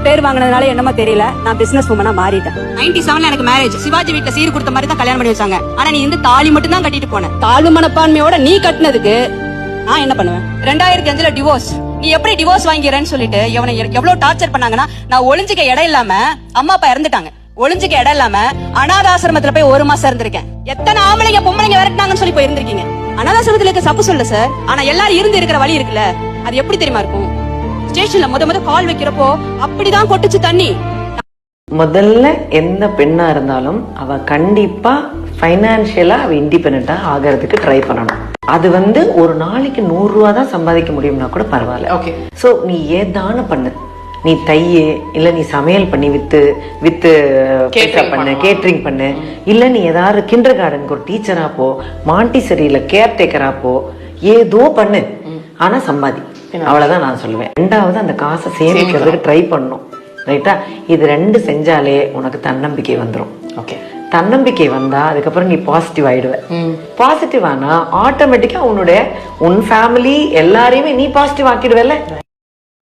பேர் வாங்கினதுனால என்னமோ தெரியல, நான் பிசினஸ் உமனா மாறிட்டேன். 97ல எனக்கு மேரேஜ். சிவாஜி வீட்டுல சீர் கொடுத்த மாதிரி தான் கல்யாணம் பண்ணி வச்சாங்க. ஆனா நீ இந்த தாலி மட்டும் தான் கட்டிட்டு போன. தாழ்வு மனப்பான்மையோட நீ கட்டினதுக்கு நான் என்ன பண்ணுவேன்? 2005ல டிவோர்ஸ். நீ எப்படி டிவோர்ஸ் வாங்கிறேன்னு சொல்லிட்டு இவனை எவ்வளவு டார்ச்சர் பண்ணாங்கன்னா, நான் ஒளிஞ்சிக்க இடம் இல்லாம அம்மா அப்பா இறந்துட்டாங்க. ஒளிஞ்சிக்க இடம் இல்லாம அனாதாசிரமத்துல போய் 1 மாசம் இருந்திருக்கேன். எத்தனை ஆம்பளைங்க பொம்பளைங்க விரட்டினாங்கன்னு சொல்லி போய் இருந்திருக்கீங்க. அனாதாசிரமத்துல இருக்க சப்பு சொல்ல சார். ஆனா எல்லாரும் இருந்து இருக்கிற வழி இருக்குல்ல, அது எப்படி தெரியுமா இருக்கும்? ஸ்டேஷன்ல முத கால் வைக்கிறப்போ அப்படிதான் கொட்டுச்சு தண்ணி. முதல்ல எந்த பெண்ணா இருந்தாலும் அவ கண்டிப்பா பைனான்சியலா அவ இண்டிபெண்டா ஆகிறதுக்கு ட்ரை பண்ணணும். அது ஒரு நாளைக்கு 100 ரூபா தான் சம்பாதிக்க முடியும்னா கூட பரவாயில்ல. ஓகே. சோ நீ ஏதான பண்ணு, நீ தையே, இல்ல நீ சமையல் பண்ணி வித்து பண்ணு, கேட்டரிங் பண்ணு, இல்ல நீ ஏதாவது கிண்டர் கார்டனுக்கு ஒரு டீச்சரா போ, மாண்டிசரியில கேர்டேக்கரா போ, ஏதோ பண்ணு, ஆனா சம்பாதி. அவ்வளவுதான் நான் சொல்லுவேன். 2வது அந்த காசை சேமிக்கிறதுக்கு ட்ரை பண்ணும். ரைட்டா? இது 2 செஞ்சாலே உனக்கு தன்னம்பிக்கை வந்துடும். ஓகே. தன்னம்பிக்கை வந்தா அதுக்கப்புறம் நீ பாசிட்டிவ் ஆயிடுவ. பாசிட்டிவ் ஆனா ஆட்டோமேட்டிக்கா உன் ஃபேமிலி எல்லாரையுமே நீ பாசிட்டிவ் ஆக்கிடுவல.